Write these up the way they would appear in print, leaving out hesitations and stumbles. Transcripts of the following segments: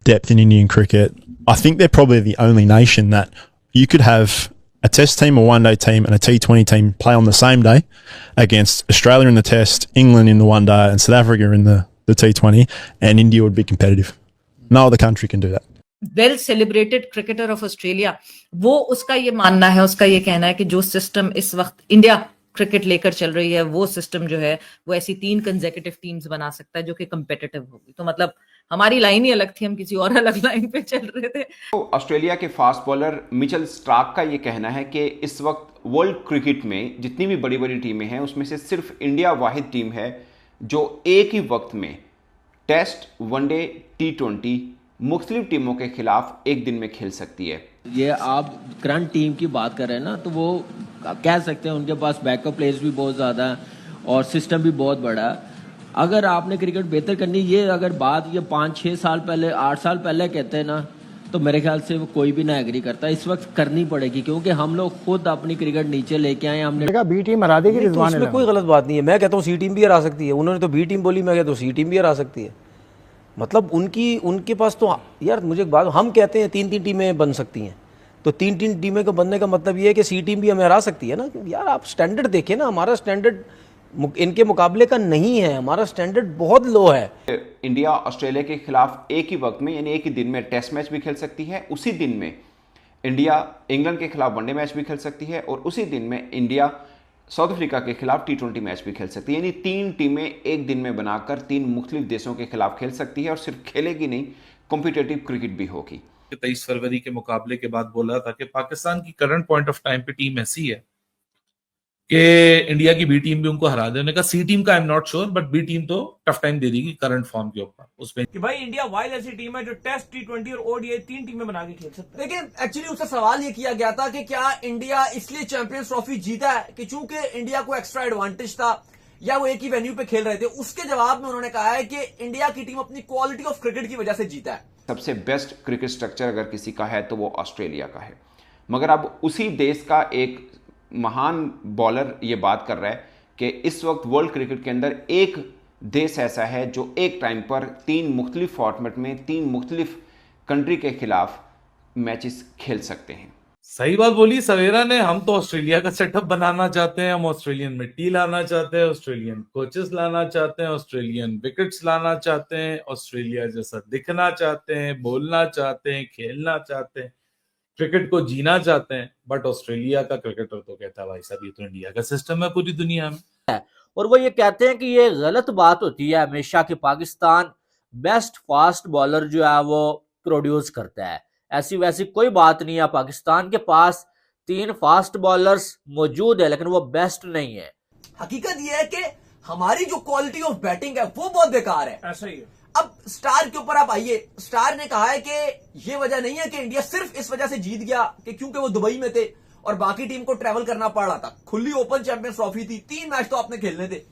depth in Indian cricket. I think they're probably the only nation that you could have a test team, a one-day team and a T20 team play on the same day against Australia in the test, England in the one-day and South Africa in the T20, and India would be competitive. No other country can do that. Well celebrated cricketer of Australia, वो उसका ये मानना है, उसका ये कहना है कि जो सिस्टम इस वक्त इंडिया क्रिकेट लेकर चल रही है, वो सिस्टम जो है वो ऐसी 3 कंसेक्यूटिव टीम्स बना सकता है जो कि कंपेटिटिव होगी। तो मतलब हमारी लाइन ही अलग थी, हम किसी और अलग लाइन पे चल रहे थे। तो ऑस्ट्रेलिया के फास्ट बॉलर मिचेल स्टार्क का ये कहना है कि इस वक्त वर्ल्ड क्रिकेट में जितनी भी बड़ी बड़ी टीमें हैं उसमें से सिर्फ इंडिया वाहिद टीम है जो एक ही वक्त में टेस्ट, वनडे, T20 मुख्तलिफ टीमों के खिलाफ एक दिन में खेल सकती है। ये आप करंट टीम की बात कर रहे हैं ना, तो वो कह सकते हैं उनके पास बैकअप प्लेयर्स भी बहुत ज़्यादा है और सिस्टम भी बहुत बड़ा है। अगर आपने क्रिकेट बेहतर करनी, ये अगर बात ये 5-6 साल पहले, 8 साल पहले कहते हैं ना, तो मेरे ख्याल से वो कोई भी ना एग्री करता। इस वक्त करनी पड़ेगी क्योंकि हम लोग खुद अपनी क्रिकेट नीचे लेके आए। हमने कहा बी टीम हरा देगी रिजवान, इसमें कोई गलत बात नहीं है। मैं कहता हूँ सी टीम भी हरा सकती है, उन्होंने तो बी टीम बोली, मैं कहता हूँ सी टीम भी हरा सकती है। मतलब उनके पास तो यार, मुझे एक बात, हम कहते हैं 3-3 टीमें बन सकती हैं, तो 3-3 टीमें का बनने का मतलब ये है कि सी टीम भी हमें हरा सकती है ना। यार आप स्टैंडर्ड देखिए ना, हमारा स्टैंडर्ड इनके मुकाबले का नहीं है, हमारा स्टैंडर्ड बहुत लो है। इंडिया ऑस्ट्रेलिया के खिलाफ एक ही वक्त में यानी एक ही दिन में टेस्ट मैच भी खेल सकती है, उसी दिन में इंडिया इंग्लैंड के खिलाफ वनडे मैच भी खेल सकती है और उसी दिन में इंडिया साउथ अफ्रीका के खिलाफ T20 मैच भी खेल सकती है। यानी 3 टीमें एक दिन में बनाकर 3 मुख्तलिफ देशों के खिलाफ खेल सकती है और सिर्फ खेलेगी नहीं, कॉम्पिटिटिव क्रिकेट भी होगी। 23 फरवरी के मुकाबले के बाद बोला था कि पाकिस्तान की करंट पॉइंट ऑफ टाइम पे टीम ऐसी है कि इंडिया की बी टीम भी उनको हरा दे। उन्होंने कहा सी टीम का I am not sure, but B team तो टफ टाइम दे देगी करंट फॉर्म के ऊपर। उसमें कि भाई इंडिया वाइल्ड ऐसी टीम है जो टेस्ट, T20 और ODI 3 टीमें बना के खेल सकते हैं। लेकिन एक्चुअली उससे सवाल ये किया गया था कि क्या इंडिया इसलिए चैंपियंस ट्रॉफी जीता है कि चूंकि इंडिया को एक्स्ट्रा एडवांटेज था या वो एक ही वेन्यू पे खेल रहे थे। उसके जवाब में उन्होंने कहा है कि इंडिया की टीम अपनी क्वालिटी ऑफ क्रिकेट की वजह से जीता है। सबसे बेस्ट क्रिकेट स्ट्रक्चर अगर किसी का है तो वो ऑस्ट्रेलिया का है, मगर अब उसी देश का एक महान बॉलर ये बात कर रहा है कि इस वक्त वर्ल्ड क्रिकेट के अंदर एक देश ऐसा है जो एक टाइम पर 3 मुख्तलिफ फॉर्मेट में 3 मुख्तलिफ कंट्री के खिलाफ मैचेस खेल सकते हैं। सही बात बोली सवेरा ने। हम तो ऑस्ट्रेलिया का सेटअप बनाना चाहते हैं, हम ऑस्ट्रेलियन मिट्टी लाना चाहते हैं, ऑस्ट्रेलियन कोचेस लाना चाहते हैं, ऑस्ट्रेलियन विकेट्स लाना चाहते हैं, ऑस्ट्रेलिया जैसा दिखना चाहते हैं, बोलना चाहते हैं, खेलना चाहते हैं, क्रिकेट को जीना चाहते हैं। बट ऑस्ट्रेलिया का क्रिकेटर तो कहता है भाई साहब ये तो इंडिया का सिस्टम है पूरी दुनिया में। और वो ये कहते हैं कि ये गलत बात होती है हमेशा कि पाकिस्तान बेस्ट फास्ट बॉलर जो है वो प्रोड्यूस करता है। ऐसी वैसी कोई बात नहीं है। पाकिस्तान के पास 3 फास्ट बॉलर्स मौजूद है लेकिन वो बेस्ट नहीं है। हकीकत यह है कि हमारी जो क्वालिटी ऑफ बैटिंग है वो बहुत बेकार है। ऐसा ही है। अब स्टार के ऊपर आप आइए। स्टार ने कहा है कि ये वजह नहीं है कि इंडिया सिर्फ इस वजह से जीत गया कि क्योंकि वो दुबई में थे और बाकी टीम को ट्रैवल करना पड़ रहा था। खुली ओपन चैंपियंस ट्रॉफी थी, 3 मैच तो आपने खेलने थे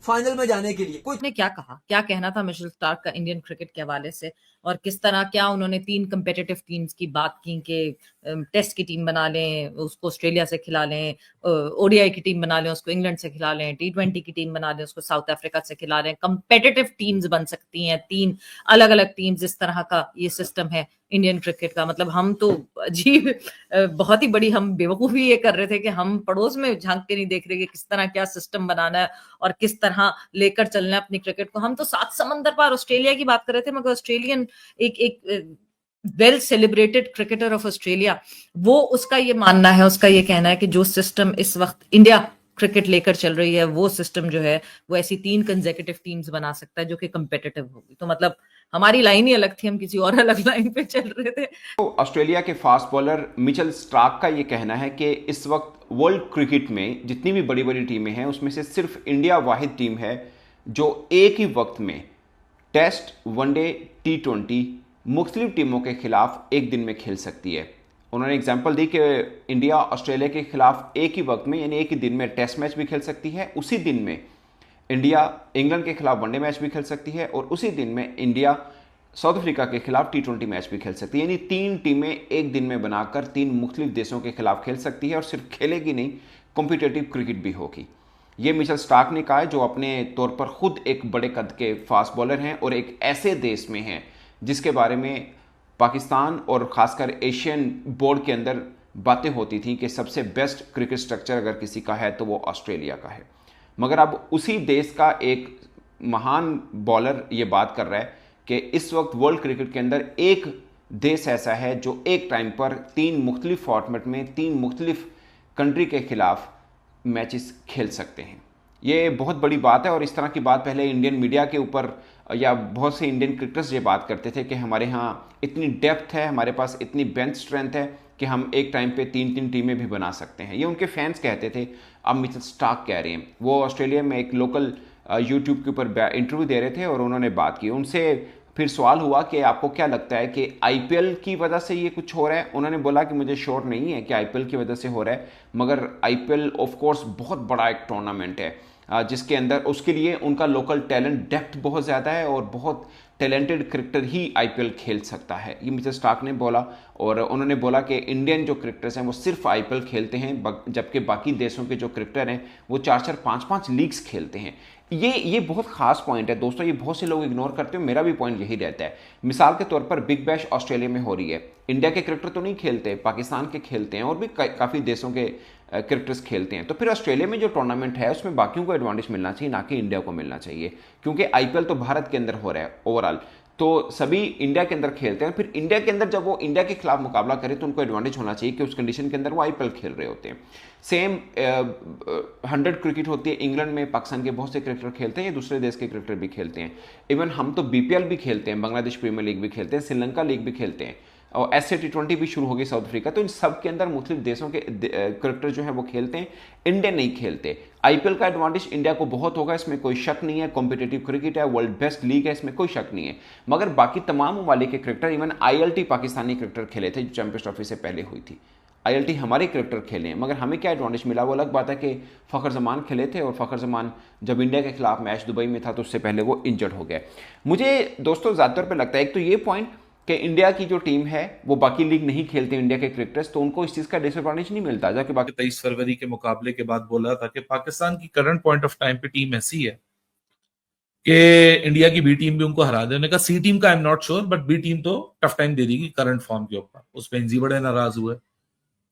फाइनल में जाने के लिए। कोई ने क्या कहा, क्या कहना था मिचेल स्टार्क का इंडियन क्रिकेट के हवाले से और किस तरह क्या उन्होंने 3 कंपेटिटिव टीम्स की बात की कि टेस्ट की टीम बना लें, उसको ऑस्ट्रेलिया से खिला लें, ODI की टीम बना लें, उसको इंग्लैंड से खिला लें, T20 की टीम बना लें, उसको साउथ अफ्रीका से खिला लें। कंपेटिटिव टीम्स बन सकती हैं 3 अलग अलग टीम्स। इस तरह का ये सिस्टम है इंडियन क्रिकेट का। मतलब हम तो अजीब, बहुत ही बड़ी हम बेवकूफ़ी ये कर रहे थे कि हम पड़ोस में झांक के नहीं देख रहे कि किस तरह क्या सिस्टम बनाना है और किस तरह लेकर चलना है अपनी क्रिकेट को। हम तो 7 समंदर पार ऑस्ट्रेलिया की बात कर रहे थे, मगर ऑस्ट्रेलियन एक well celebrated cricketer of Australia, वो उसका ये मानना है, उसका ये कहना है कि जो सिस्टम इस वक्त इंडिया क्रिकेट लेकर चल रही है, वो सिस्टम जो है वो ऐसी 3 कंसेक्यूटिव टीम्स बना सकता है जो कि कंपेटिटिव होगी। तो मतलब हमारी लाइन ही अलग थी, हम किसी और अलग लाइन पे चल रहे थे। तो ऑस्ट्रेलिया के फास्ट बॉलर मिचेल स्टार्क का ये कहना है कि इस वक्त वर्ल्ड क्रिकेट में जितनी भी बड़ी बड़ी टीमें हैं उसमें से सिर्फ इंडिया वाहिद टीम है जो एक ही वक्त में टेस्ट, वनडे, T20 मुख्तलिफ टीमों के खिलाफ एक दिन में खेल सकती है। उन्होंने एग्जाम्पल दी कि इंडिया ऑस्ट्रेलिया के खिलाफ एक ही वक्त में यानी एक ही दिन में टेस्ट मैच भी खेल सकती है, उसी दिन में इंडिया इंग्लैंड के खिलाफ वनडे मैच भी खेल सकती है और उसी दिन में इंडिया साउथ अफ्रीका के खिलाफ T20 मैच भी खेल सकती है। यानी 3 टीमें एक दिन में बनाकर 3 मुख्तलिफ देशों के खिलाफ खेल सकती है और सिर्फ खेलेगी नहीं, कॉम्पिटिटिव क्रिकेट भी होगी। ये मिचेल स्टार्क ने कहा है जो अपने तौर पर खुद एक बड़े कद के फास्ट बॉलर हैं और एक ऐसे देश में हैं जिसके बारे में पाकिस्तान और ख़ासकर एशियन बोर्ड के अंदर बातें होती थी कि सबसे बेस्ट क्रिकेट स्ट्रक्चर अगर किसी का है तो वो ऑस्ट्रेलिया का है। मगर अब उसी देश का एक महान बॉलर ये बात कर रहा है कि इस वक्त वर्ल्ड क्रिकेट के अंदर एक देश ऐसा है जो एक टाइम पर 3 मुख्तलिफ फॉर्मेट में 3 मुख्तलिफ कंट्री के खिलाफ मैचेस खेल सकते हैं। ये बहुत बड़ी बात है और इस तरह की बात पहले इंडियन मीडिया के ऊपर या बहुत से इंडियन क्रिकेटर्स ये बात करते थे कि हमारे यहाँ इतनी डेप्थ है, हमारे पास इतनी बेंच स्ट्रेंथ है कि हम एक टाइम पे 3-3 टीमें भी बना सकते हैं। ये उनके फैंस कहते थे। अब मिचेल स्टार्क कह रहे हैं, वो ऑस्ट्रेलिया में एक लोकल यूट्यूब के ऊपर इंटरव्यू दे रहे थे और उन्होंने बात की। उनसे फिर सवाल हुआ कि आपको क्या लगता है कि आईपीएल की वजह से ये कुछ हो रहा है। उन्होंने बोला कि मुझे श्योर नहीं है कि आईपीएल की वजह से हो रहा है, मगर आईपीएल ऑफ कोर्स बहुत बड़ा एक टूर्नामेंट है जिसके अंदर उसके लिए उनका लोकल टैलेंट डेप्थ बहुत ज़्यादा है और बहुत टैलेंटेड क्रिकेटर ही आईपीएल खेल सकता है, ये मिचेल स्टार्क ने बोला। और उन्होंने बोला कि इंडियन जो क्रिकेटर्स हैं वो सिर्फ आईपीएल खेलते हैं, जबकि बाकी देशों के जो क्रिकेटर हैं वो 4-4, 5-5 लीग्स खेलते हैं। ये बहुत खास पॉइंट है दोस्तों, ये बहुत से लोग इग्नोर करते हैं। मेरा भी पॉइंट यही रहता है। मिसाल के तौर पर बिग बैश ऑस्ट्रेलिया में हो रही है, इंडिया के क्रिकेटर तो नहीं खेलते, पाकिस्तान के खेलते हैं और भी काफ़ी देशों के क्रिकेटर्स खेलते हैं। तो फिर ऑस्ट्रेलिया में जो टूर्नामेंट है उसमें बाकियों को एडवांटेज मिलना चाहिए, ना कि इंडिया को मिलना चाहिए, क्योंकि आईपीएल तो भारत के अंदर हो रहा है ओवरऑल, तो सभी इंडिया के अंदर खेलते हैं। फिर इंडिया के अंदर जब वो इंडिया के खिलाफ मुकाबला करे तो उनको एडवांटेज होना चाहिए कि उस कंडीशन के अंदर वो आईपीएल खेल रहे होते हैं। सेम 100 क्रिकेट होती है इंग्लैंड में, पाकिस्तान के बहुत से क्रिकेटर खेलते हैं, दूसरे देश के क्रिकेटर भी खेलते हैं। इवन हम तो बीपीएल भी खेलते हैं, बांग्लादेश प्रीमियर लीग भी खेलते हैं, श्रीलंका लीग भी खेलते हैं और ऐसे T20 भी शुरू हो गई साउथ अफ्रीका। तो इन सब के अंदर मुख्तलिफ देशों के क्रिकेटर जो है वो खेलते हैं, इंडिया नहीं खेलते। आईपीएल का एडवांटेज इंडिया को बहुत होगा, इसमें कोई शक नहीं है। कॉम्पिटिटिव क्रिकेट है, वर्ल्ड बेस्ट लीग है, इसमें कोई शक नहीं है। मगर बाकी तमाम ममालिक के cricketer, even ILT Pakistani cricketer खेले थे जो चैंपियंस ट्रॉफी से पहले हुई थी, ILT हमारे क्रिकेटर खेले हैं, मगर हमें क्या एडवांटेज मिला वो अलग बात है कि फ़खर जमान खेले थे और फ़खर जमान जब इंडिया के खिलाफ मैच दुबई में था तो उससे पहले वो इंजर्ड हो गए। मुझे दोस्तों ज़्यादातर पे लगता है एक तो ये पॉइंट कि इंडिया की जो टीम है वो बाकी लीग नहीं खेलते इंडिया के क्रिकेटर्स, तो उनको इस चीज़ का डिसएडवांटेज नहीं मिलता। जाके बाकी 23 फरवरी के मुकाबले के बाद बोला था कि पाकिस्तान की करंट पॉइंट ऑफ टाइम पे टीम ऐसी है कि इंडिया की बी टीम भी उनको हरा दे। उन्होंने कहा सी टीम का I am not sure, but B team तो टफ टाइम दे देगी करंट फॉर्म के ऊपर। उस पर इंजी बड़े नाराज हुए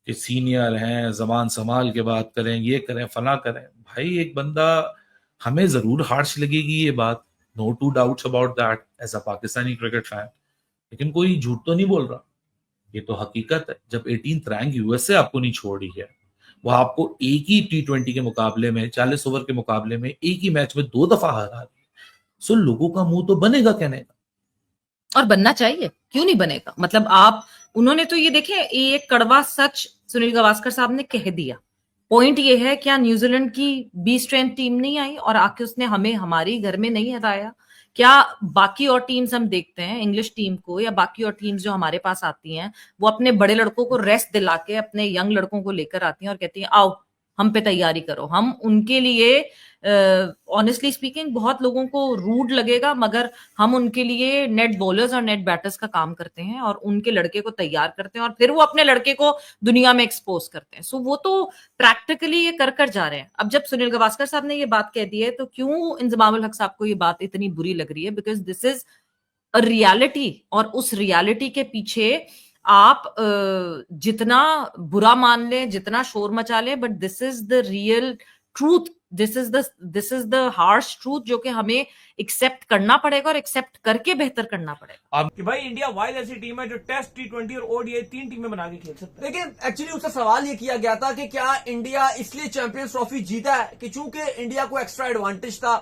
कि सीनियर हैं, जबान संभाल के बात करें, ये करें, फला करें। भाई एक बंदा, हमें जरूर हार्श लगेगी ये बात, no two doubts about that as a Pakistani cricket fan, लेकिन कोई झूठ तो नहीं बोल रहा, ये तो हकीकत है। जब 18th रैंक यूएसए आपको नहीं छोड़ी है, वो आपको एक ही T20 के मुकाबले में 40 ओवर के मुकाबले में एक ही मैच में 2 दफा हरा दी, सो लोगों का मुंह तो बनेगा कहने का, और बनना चाहिए, क्यों नहीं बनेगा। मतलब आप, उन्होंने तो ये देखे, ये एक कड़वा सच सुनील गावस्कर साहब ने कह दिया। पॉइंट ये है, क्या न्यूजीलैंड की बी स्ट्रेंथ टीम नहीं आई और आके उसने हमें हमारी घर में नहीं हराया? क्या बाकी और टीम्स हम देखते हैं, इंग्लिश टीम को या बाकी और टीम्स जो हमारे पास आती हैं, वो अपने बड़े लड़कों को रेस्ट दिला के अपने यंग लड़कों को लेकर आती हैं और कहती हैं आओ हम पे तैयारी करो। हम उनके लिए ऑनेस्टली स्पीकिंग बहुत लोगों को रूड लगेगा, मगर हम उनके लिए नेट बॉलर्स और नेट बैटर्स का काम करते हैं और उनके लड़के को तैयार करते हैं और फिर वो अपने लड़के को दुनिया में एक्सपोज करते हैं। सो वो तो प्रैक्टिकली ये कर जा रहे हैं। अब जब सुनील गावस्कर साहब ने ये बात कह दी है तो क्यों इंजमाम उल हक साहब को ये बात इतनी बुरी लग रही है? Because this is a reality, और उस रियलिटी के पीछे आप जितना बुरा मान लें, जितना शोर मचा लें, but this is the real truth, this is the harsh truth जो कि हमें एक्सेप्ट करना पड़ेगा और एक्सेप्ट करके बेहतर करना पड़ेगा। कि भाई इंडिया वाइल्ड ऐसी टीम है जो टेस्ट, T20 और ODI 3 टीमें बना के खेल सकती है। लेकिन एक्चुअली उससे सवाल ये किया गया था कि क्या इंडिया इसलिए चैंपियंस ट्रॉफी जीता है कि चूंकि इंडिया को एक्स्ट्रा एडवांटेज था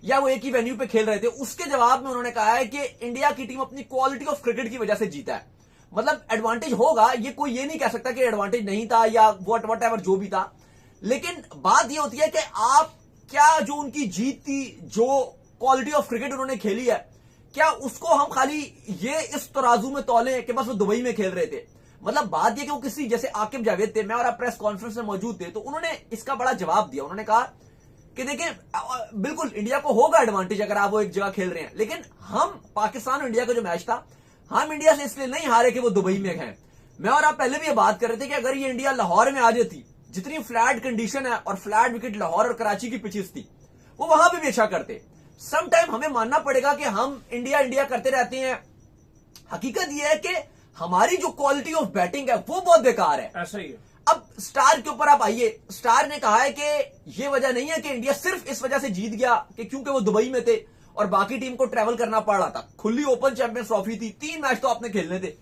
या वो एक ही वेन्यू पे खेल रहे थे? उसके जवाब में उन्होंने कहा है कि इंडिया की टीम अपनी क्वालिटी ऑफ क्रिकेट की वजह से जीता है। मतलब एडवांटेज होगा, ये कोई ये नहीं कह सकता कि एडवांटेज नहीं था या वट एवर जो भी था, लेकिन बात ये होती है कि आप क्या जो उनकी जीत थी, जो क्वालिटी ऑफ क्रिकेट उन्होंने खेली है, क्या उसको हम खाली ये इस तराजू में तौलें कि बस वो दुबई में खेल रहे थे? मतलब बात ये कि वो किसी जैसे आकिब जावेद थे, मैं और आप प्रेस कॉन्फ्रेंस में मौजूद थे, तो उन्होंने इसका बड़ा जवाब दिया। उन्होंने कहा कि देखिए बिल्कुल इंडिया को होगा एडवांटेज अगर आप वो एक जगह खेल रहे हैं, लेकिन हम पाकिस्तान और इंडिया का जो मैच था, हम इंडिया से इसलिए नहीं हारे कि वो दुबई में गए। मैं और आप पहले भी ये बात कर रहे थे कि अगर ये इंडिया लाहौर में आ जाती, जितनी फ्लैट कंडीशन है और फ्लैट विकेट लाहौर और कराची की पिचेस थी, वो वहां भी अच्छा करते। सम टाइम हमें मानना पड़ेगा कि हम इंडिया करते रहते हैं। हकीकत यह है कि हमारी जो क्वालिटी ऑफ बैटिंग है वो बहुत बेकार है। ऐसा ही है। अब स्टार के ऊपर आप आइए, स्टार ने कहा है कि ये वजह नहीं है कि इंडिया सिर्फ इस वजह से जीत गया कि क्योंकि वो दुबई में थे और बाकी टीम को ट्रैवल करना पड़ रहा था। खुली ओपन चैंपियंस ट्रॉफी थी, 3 मैच तो आपने खेलने थे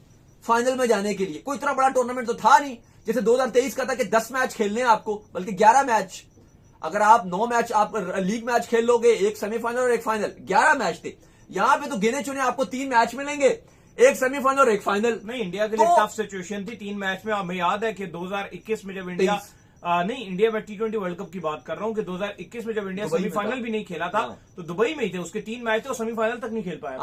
फाइनल में जाने के लिए। कोई इतना बड़ा टूर्नामेंट तो था नहीं जैसे 2023 का था कि 10 मैच खेलने हैं आपको, बल्कि 11 मैच। अगर आप 9 मैच आप लीग मैच खेल लोगे, एक सेमीफाइनल और एक फाइनल, 11 मैच थे। यहां पे तो गिने चुने आपको 3 मैच मिलेंगे, एक सेमीफाइनल और एक फाइनल। नहीं, इंडिया के लिए टफ सिचुएशन थी 3 मैच में। हमें याद है कि 2021 में जब इंडिया नहीं, इंडिया में T20 वर्ल्ड कप की बात कर रहा हूं कि 2021 में जब इंडिया सेमीफाइनल भी नहीं खेला था तो दुबई में ही थे, उसके 3 मैच थे और सेमीफाइनल तक नहीं खेल पाया।